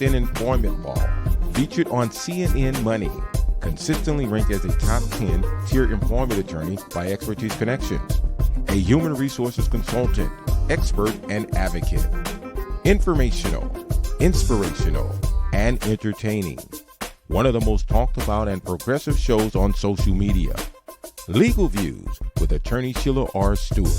in employment law, featured on CNN Money, consistently ranked as a top 10 tier employment attorney by Expertise Connections, a human resources consultant, expert, and advocate. Informational, inspirational, and entertaining. One of the most talked about and progressive shows on social media. Legal Views with attorney Sheila R. Stewart.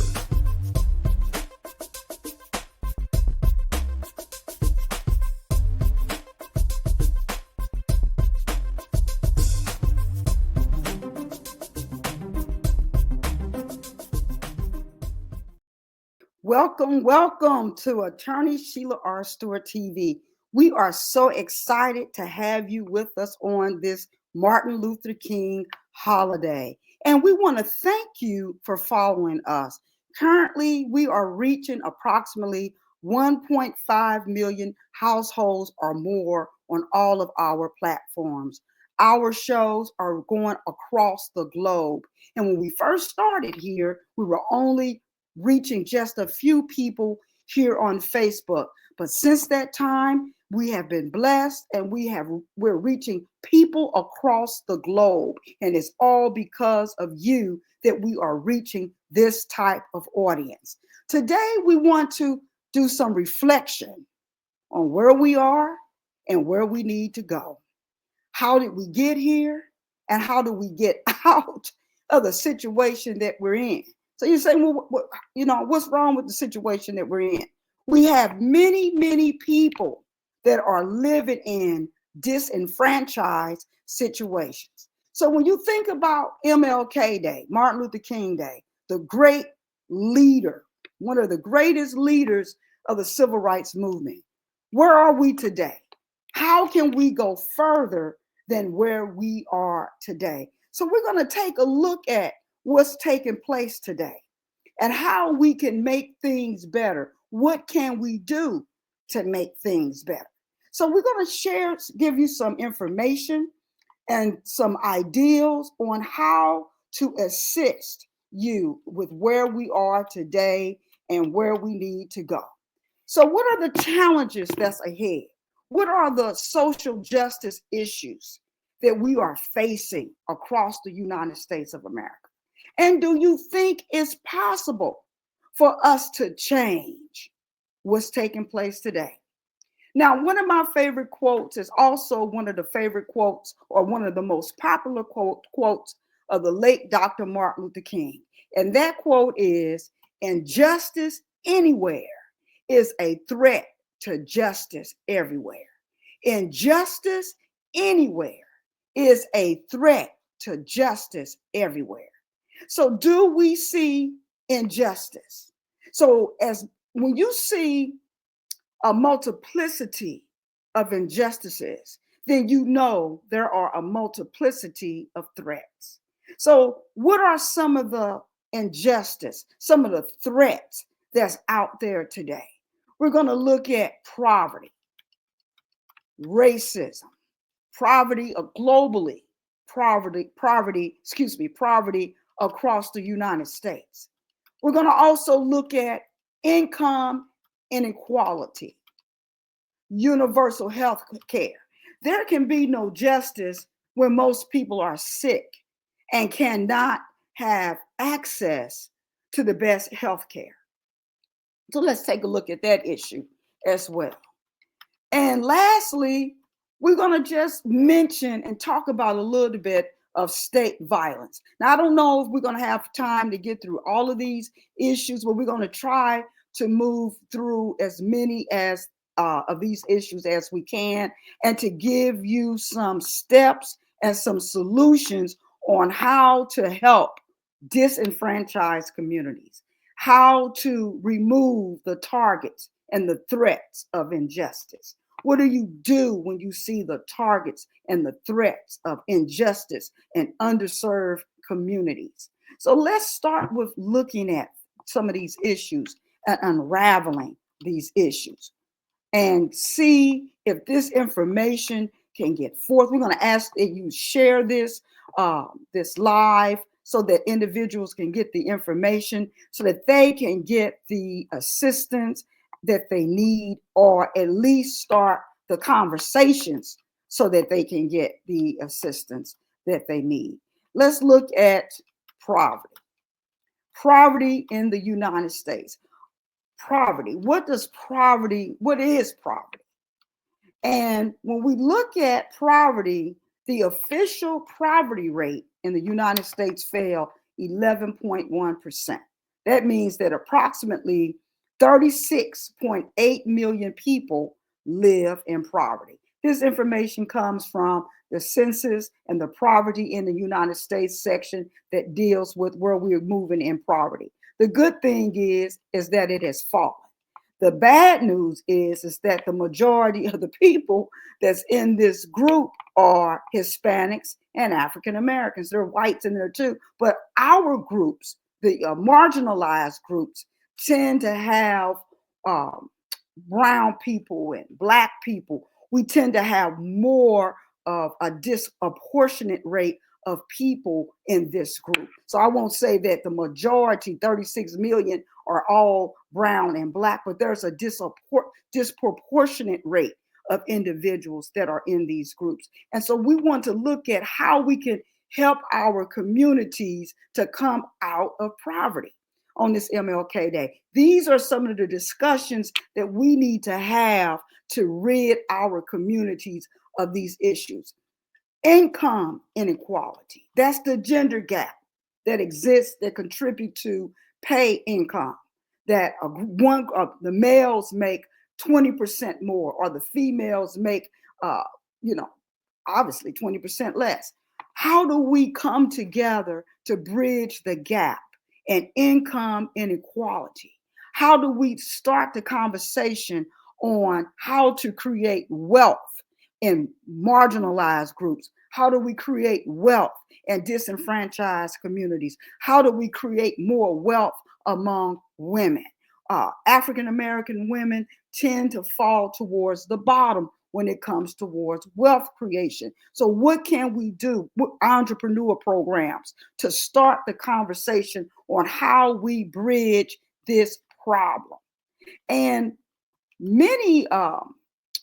Welcome to Attorney Sheila R. Stewart TV. We are so excited to have you with us on this Martin Luther King holiday. And we want to thank you for following us. Currently, we are reaching approximately 1.5 million households or more on all of our platforms. Our shows are going across the globe. And when we first started here, we were only reaching just a few people here on Facebook. But since that time, we have been blessed and we're reaching people across the globe. And it's all because of you that we are reaching this type of audience. Today, we want to do some reflection on where we are and where we need to go. How did we get here? And how do we get out of the situation that we're in? So you're saying, well, what's wrong with the situation that we're in? We have many people that are living in disenfranchised situations. So when you think about MLK Day, Martin Luther King Day, the great leader, one of the greatest leaders of the civil rights movement, where are we today? How can we go further than where we are today? So we're going to take a look at what's taking place today and how we can make things better. What can we do to make things better? So we're going to give you some information and some ideals on how to assist you with where we are today and where we need to go. So what are the challenges that's ahead? What are the social justice issues that we are facing across the United States of America? And do you think it's possible for us to change what's taking place today? Now, one of my favorite quotes is also one of the favorite quotes or one of the most popular quotes of the late Dr. Martin Luther King. And that quote is, "Injustice anywhere is a threat to justice everywhere." Injustice anywhere is a threat to justice everywhere. So do we see injustice? So when you see a multiplicity of injustices, then you know there are a multiplicity of threats. So what are some of the injustice, some of the threats that's out there today? We're going to look at poverty, racism, poverty globally, poverty across the United States. We're going to also look at income inequality, universal health care. There can be no justice when most people are sick and cannot have access to the best health care. So let's take a look at that issue as well. And lastly, we're going to just mention and talk about a little bit of state violence. Now, I don't know if we're going to have time to get through all of these issues, but we're going to try to move through as many of these issues as we can and to give you some steps and some solutions on how to help disenfranchised communities, how to remove the targets and the threats of injustice. What do you do when you see the targets and the threats of injustice in underserved communities? So let's start with looking at some of these issues and unraveling these issues and see if this information can get forth. We're going to ask that you share this live so that individuals can get the information so that they can get the assistance that they need, or at least start the conversations so that they can get the assistance that they need. Let's look at poverty. Poverty in the United States. Poverty. What is poverty? And when we look at poverty, the official poverty rate in the United States fell 11.1%. That means that approximately 36.8 million people live in poverty. This information comes from the census and the poverty in the United States section that deals with where we're moving in poverty. The good thing is that it has fallen. The bad news is that the majority of the people that's in this group are Hispanics and African Americans. There are whites in there too, but our groups, the marginalized groups, tend to have brown people and black people. We tend to have more of a disproportionate rate of people in this group. So I won't say that the majority, 36 million, are all brown and black, but there's a disproportionate rate of individuals that are in these groups. And so we want to look at how we can help our communities to come out of poverty on this MLK Day. These are some of the discussions that we need to have to rid our communities of these issues. Income inequality. That's the gender gap that exists that contribute to pay income. That one of the males make 20% more, or the females make, obviously 20% less. How do we come together to bridge the gap and income inequality? How do we start the conversation on how to create wealth in marginalized groups? How do we create wealth in disenfranchised communities? How do we create more wealth among women? African American women tend to fall towards the bottom when it comes towards wealth creation. So what can we do with entrepreneur programs to start the conversation on how we bridge this problem? And many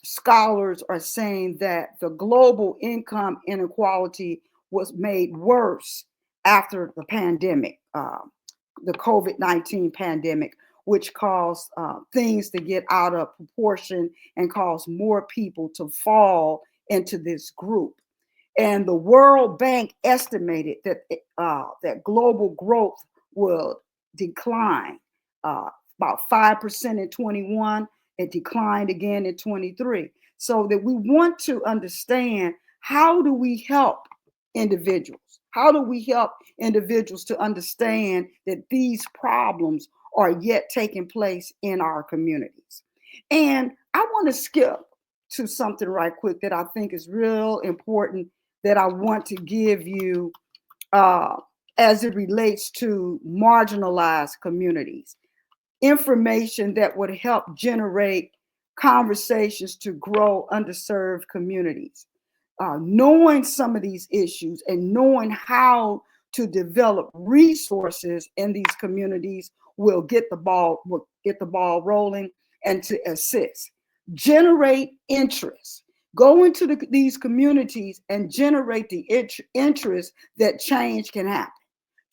scholars are saying that the global income inequality was made worse after the pandemic, the COVID-19 pandemic, which caused things to get out of proportion and caused more people to fall into this group. And the World Bank estimated that that global growth will decline about 5% in 21. It declined again in 23. So that we want to understand, how do we help individuals? How do we help individuals to understand that these problems are yet taking place in our communities? And I want to skip to something right quick that I think is real important, that I want to give you as it relates to marginalized communities. Information that would help generate conversations to grow underserved communities. Knowing some of these issues and knowing how to develop resources in these communities will get the ball rolling and to assist. Generate interest. Go into these communities and generate the interest that change can happen.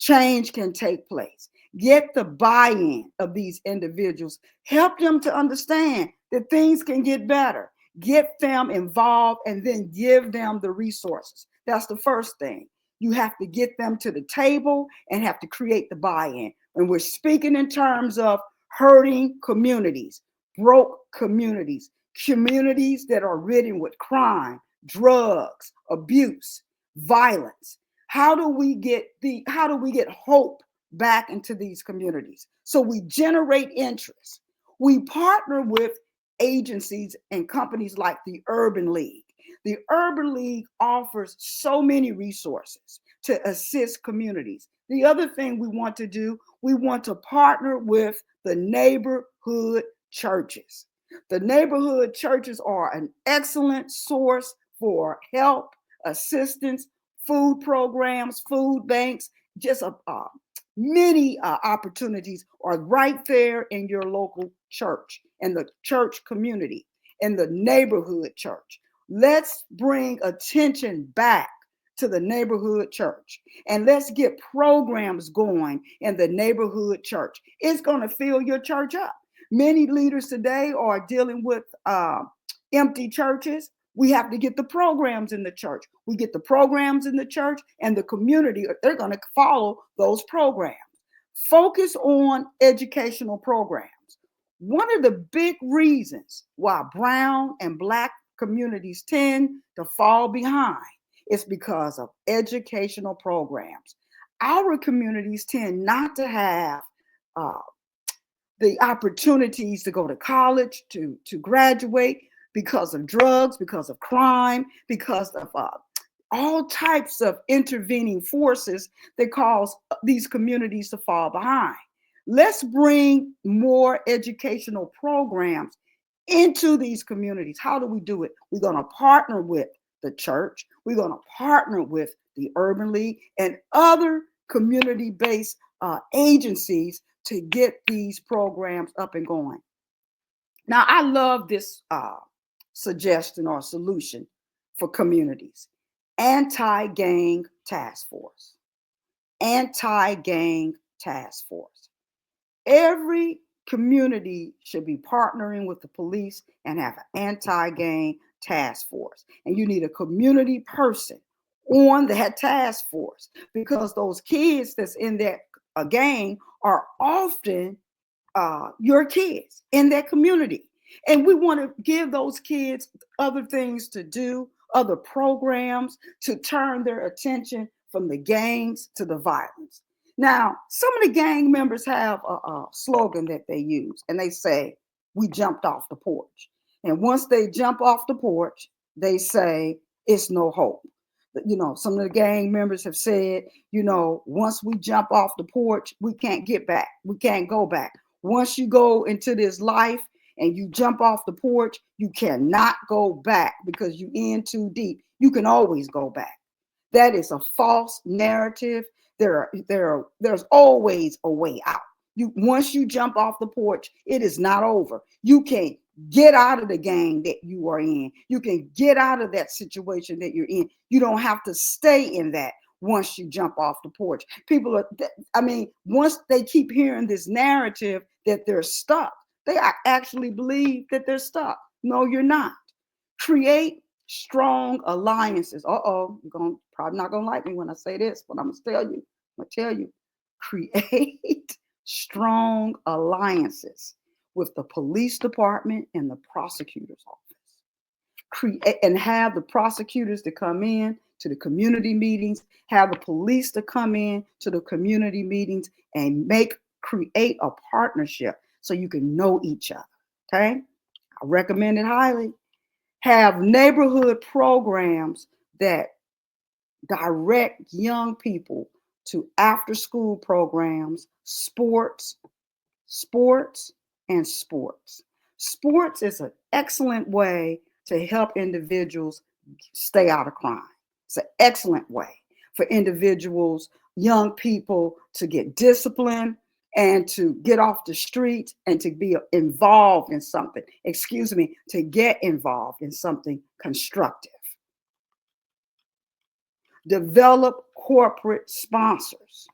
Change can take place. Get the buy-in of these individuals. Help them to understand that things can get better. Get them involved and then give them the resources. That's the first thing. You have to get them to the table and have to create the buy-in. And we're speaking in terms of hurting communities, broke communities, communities that are ridden with crime, drugs, abuse, violence. How do we get hope back into these communities? So we generate interest. We partner with agencies and companies like the Urban League. The Urban League offers so many resources to assist communities. The other thing we want to do, we want to partner with the neighborhood churches. The neighborhood churches are an excellent source for help, assistance, food programs, food banks, just many opportunities are right there in your local church and the church community. in the neighborhood church. Let's bring attention back to the neighborhood church, and let's get programs going in the neighborhood church. It's going to fill your church up. Many leaders today are dealing with empty churches. We have to get the programs in the church. We get the programs in the church, and the community, they're going to follow those programs. Focus on educational programs. One of the big reasons why brown and black communities tend to fall behind is because of educational programs. Our communities tend not to have the opportunities to go to college, to graduate, because of drugs, because of crime, because of all types of intervening forces that cause these communities to fall behind. Let's bring more educational programs into these communities. How do we do it? We're going to partner with the church. We're going to partner with the Urban League and other community-based agencies to get these programs up and going. Now, I love this suggestion or solution for communities. Anti-gang task force. Anti-gang task force. Every community should be partnering with the police and have an anti-gang task force. And you need a community person on that task force, because those kids that's in that gang are often your kids in that community. And we want to give those kids other things to do, other programs to turn their attention from the gangs to the violence. Now, some of the gang members have a slogan that they use, and they say, "We jumped off the porch." And once they jump off the porch, they say, "It's no hope." You know, some of the gang members have said, you know, once we jump off the porch, we can't get back. We can't go back. Once you go into this life and you jump off the porch, you cannot go back because you're in too deep. You can always go back. That is a false narrative. There's always a way out. Once you jump off the porch, it is not over. You can get out of the gang that you are in. You can get out of that situation that you're in. You don't have to stay in that once you jump off the porch. People once they keep hearing this narrative that they're stuck, they actually believe that they're stuck. No, you're not. Create strong alliances. You're probably not gonna like me when I say this, but I'm gonna tell you, create strong alliances with the police department and the prosecutor's office. Create and have the prosecutors to come in to the community meetings, have the police to come in to the community meetings, and create a partnership so you can know each other. Okay, I recommend it highly. Have neighborhood programs that direct young people to after-school programs, sports. Sports is an excellent way to help individuals stay out of crime. It's an excellent way for individuals, young people, to get disciplined and to get off the streets and to be involved in something. To get involved in something constructive. Develop corporate sponsors.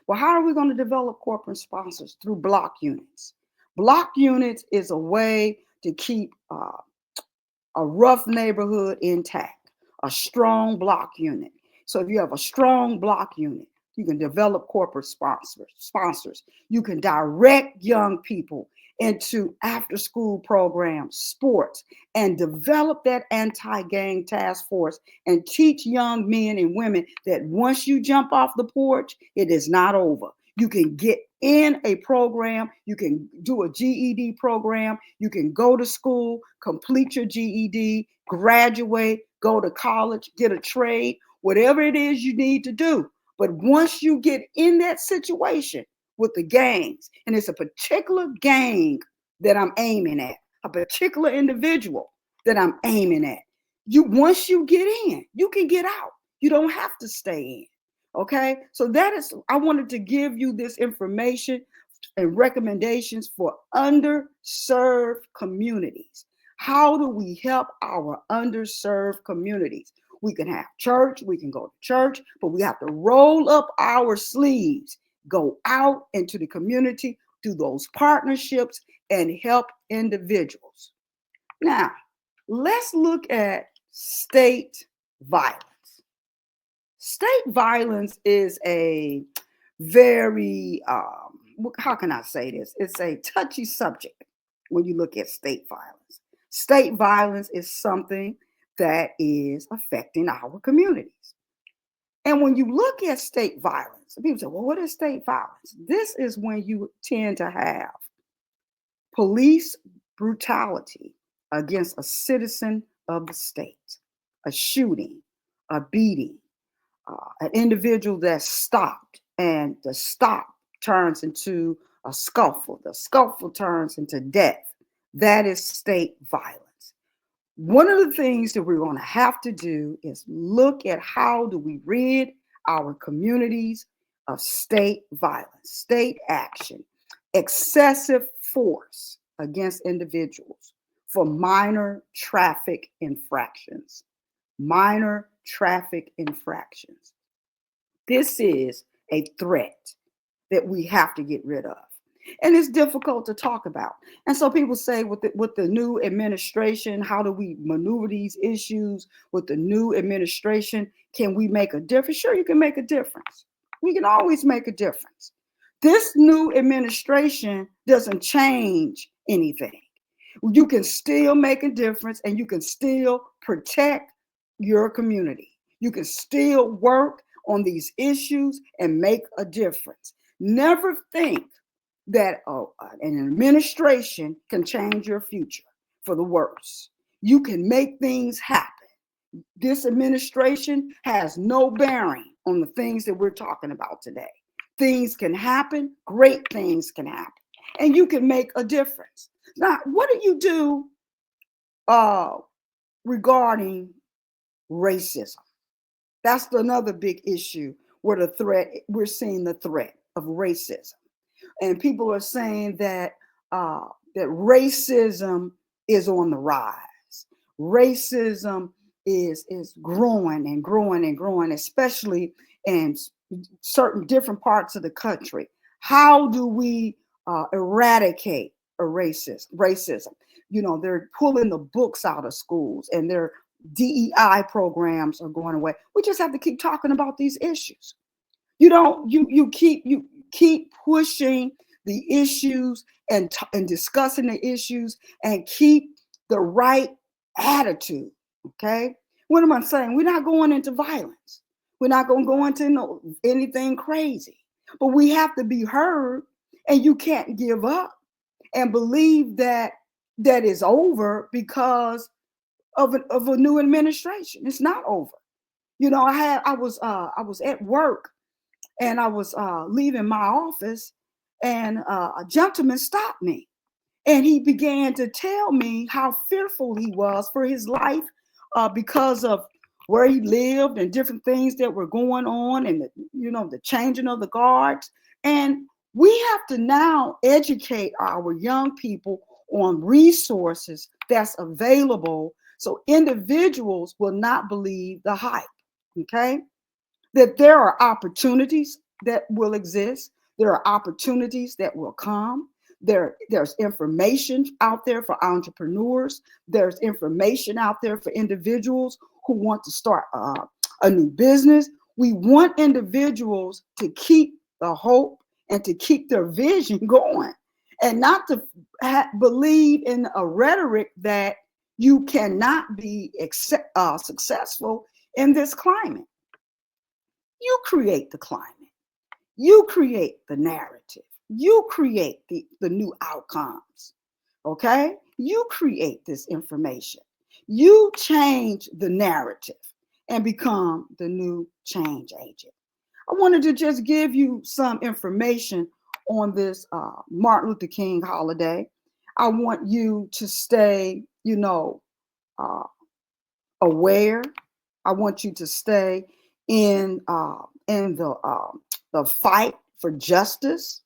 Well, how are we going to develop corporate sponsors? Through block units. Block units is a way to keep a rough neighborhood intact, a strong block unit. So if you have a strong block unit, you can develop corporate sponsors. You can direct young people into after-school programs, sports, and develop that anti-gang task force and teach young men and women that once you jump off the porch, it is not over. You can get in a program, you can do a GED program, you can go to school, complete your GED, graduate, go to college, get a trade, whatever it is you need to do. But once you get in that situation with the gangs, and it's a particular gang that I'm aiming at, a particular individual that I'm aiming at, once you get in, you can get out. You don't have to stay in. Okay, so I wanted to give you this information and recommendations for underserved communities. How do we help our underserved communities? We can have church, we can go to church, but we have to roll up our sleeves, go out into the community, do those partnerships, and help individuals. Now, let's look at state violence. State violence is a very, how can I say this? It's a touchy subject when you look at state violence. State violence is something that is affecting our communities. And when you look at state violence, people say, well, what is state violence? This is when you tend to have police brutality against a citizen of the state, a shooting, a beating, an individual that's stopped, and the stop turns into a scuffle. The scuffle turns into death. That is state violence. One of the things that we're going to have to do is look at how do we rid our communities of state violence, state action, excessive force against individuals for minor traffic infractions. Minor traffic infractions. This is a threat that we have to get rid of. And it's difficult to talk about. And so people say with the new administration, how do we maneuver these issues with the new administration? Can we make a difference? Sure, you can make a difference. We can always make a difference. This new administration doesn't change anything. You can still make a difference, and you can still protect your community. You can still work on these issues and make a difference. Never think that an administration can change your future for the worse. You can make things happen. This administration has no bearing on the things that we're talking about today. Things can happen, great things can happen, and you can make a difference. Now, what do you do regarding racism? That's another big issue where we're seeing the threat of racism. And people are saying that that racism is on the rise. Racism is growing and growing and growing, especially in certain different parts of the country. How do we eradicate racism? You know, they're pulling the books out of schools, and their DEI programs are going away. We just have to keep talking about these issues. You keep pushing the issues and discussing the issues, and keep the right attitude. Okay, what am I saying? We're not going into violence. We're not going to go into anything crazy, but we have to be heard, and you can't give up and believe that is over because of a new administration. It's not over. You know, I was at work, and I was leaving my office, and a gentleman stopped me, and he began to tell me how fearful he was for his life because of where he lived and different things that were going on, and the changing of the guards. And we have to now educate our young people on resources that's available, so individuals will not believe the hype. Okay, that there are opportunities that will exist. There are opportunities that will come. There's information out there for entrepreneurs. There's information out there for individuals who want to start a new business. We want individuals to keep the hope and to keep their vision going, and not to believe in a rhetoric that you cannot be successful in this climate. You create the climate. You create the narrative. You create the new outcomes. Okay? You create this information. You change the narrative and become the new change agent. I wanted to just give you some information on this Martin Luther King holiday. I want you to stay, aware. I want you to stay in the fight for justice.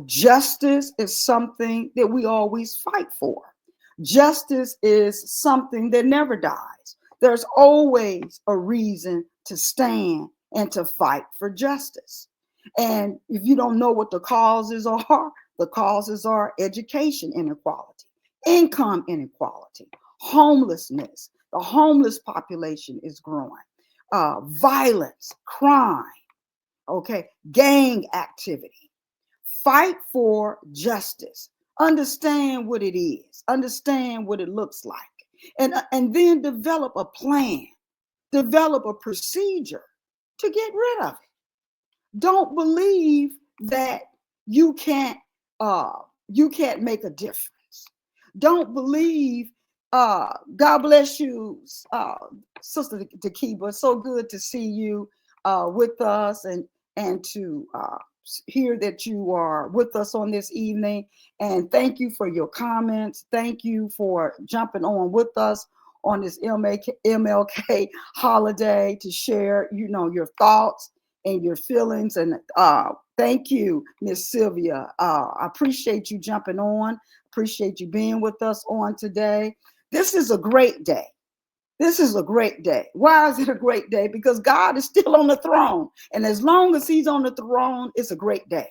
Justice is something that we always fight for. Justice is something that never dies. There's always a reason to stand and to fight for justice. And if you don't know what the causes are, the causes are education inequality, income inequality, homelessness. The homeless population is growing, violence, crime, okay, gang activity. Fight for justice. Understand what it is. Understand what it looks like. And then develop a plan. Develop a procedure to get rid of it. Don't believe that you can't make a difference. Don't believe, God bless you, Sister Takiba. So good to see you with us and to hear that you are with us on this evening. And thank you for your comments. Thank you for jumping on with us on this MLK holiday to share, your thoughts and your feelings. And thank you, Miss Sylvia. I appreciate you jumping on. Appreciate you being with us on today. This is a great day. This is a great day. Why is it a great day? Because God is still on the throne. And as long as he's on the throne, it's a great day.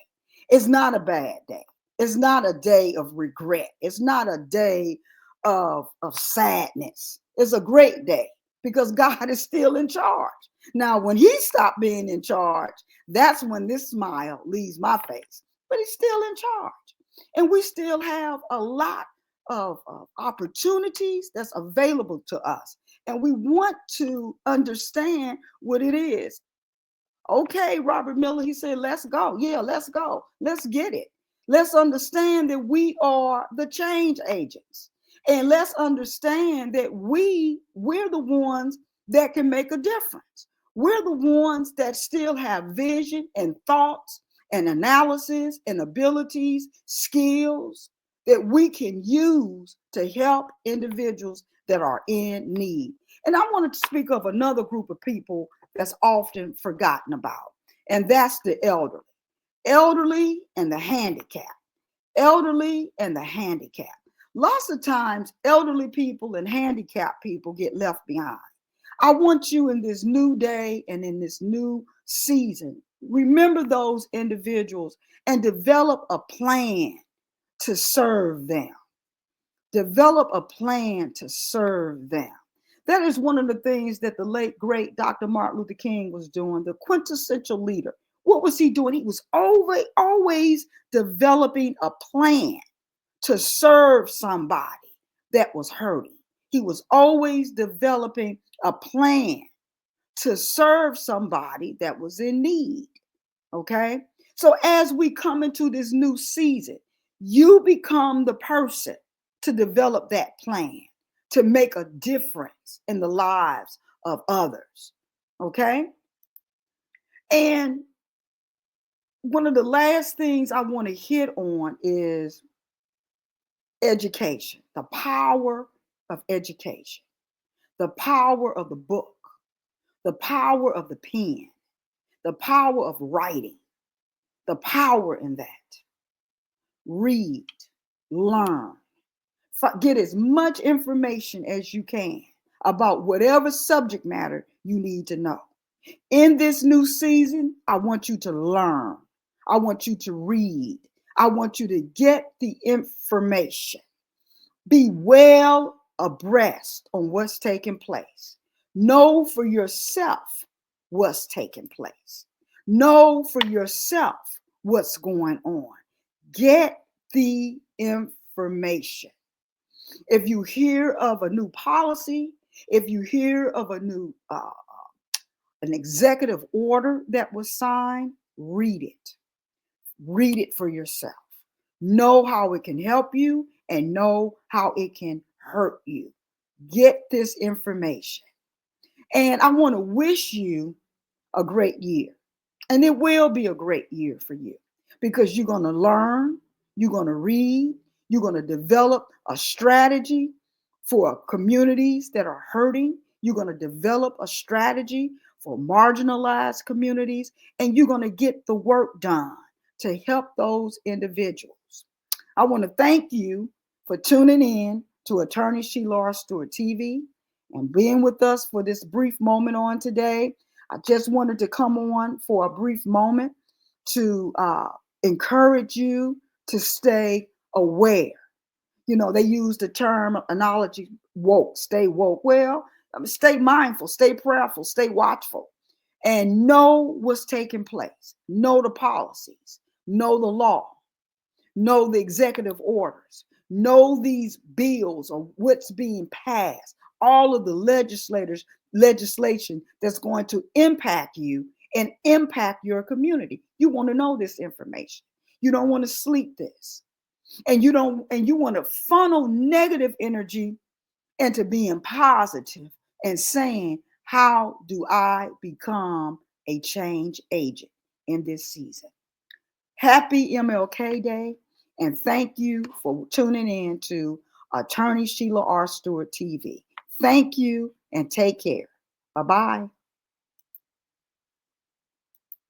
It's not a bad day. It's not a day of regret. It's not a day of sadness. It's a great day because God is still in charge. Now, when he stopped being in charge, that's when this smile leaves my face. But he's still in charge. And we still have a lot of opportunities that's available to us. And we want to understand what it is. Okay, Robert Miller, he said, let's go. Yeah, let's go. Let's get it. Let's understand that we are the change agents. And let's understand that we're the ones that can make a difference. We're the ones that still have vision and thoughts and analysis and abilities, skills that we can use to help individuals that are in need. And I wanted to speak of another group of people that's often forgotten about, and that's the elderly and the handicapped. Elderly and the handicapped. Lots of times, elderly people and handicapped people get left behind. I want you in this new day and in this new season, remember those individuals and develop a plan to serve them. Develop a plan to serve them. That is one of the things that the late, great Dr. Martin Luther King was doing, the quintessential leader. What was he doing? He was always developing a plan to serve somebody that was hurting. He was always developing a plan to serve somebody that was in need. Okay? So as we come into this new season, you become the person to develop that plan to make a difference in the lives of others. Okay? And one of the last things I want to hit on is education, the power of education, the power of the book, the power of the pen, the power of writing, the power in that. Read, learn, get as much information as you can about whatever subject matter you need to know. In this new season, I want you to learn. I want you to read. I want you to get the information. Be well abreast on what's taking place. Know for yourself what's taking place. Know for yourself what's going on. Get the information. If you hear of a new policy, if you hear of a new an executive order that was signed, read it. Read it for yourself. Know how it can help you and know how it can hurt you. Get this information. And I want to wish you a great year. And it will be a great year for you because you're going to learn, you're going to read, you're going to develop a strategy for communities that are hurting. You're going to develop a strategy for marginalized communities, and you're going to get the work done to help those individuals. I want to thank you for tuning in to Attorney Sheila R. Stewart TV and being with us for this brief moment on today. I just wanted to come on for a brief moment to encourage you to stay aware. You know, they use the term analogy woke, stay woke. Well, stay mindful, stay prayerful, stay watchful, and know what's taking place. Know the policies, know the law, know the executive orders, know these bills or what's being passed, all of the legislation that's going to impact you and impact your community. You want to know this information. You don't want to sleep this. And you want to funnel negative energy into being positive and saying, how do I become a change agent in this season? Happy MLK Day, and thank you for tuning in to Attorney Sheila R. Stewart TV. Thank you and take care. Bye-bye.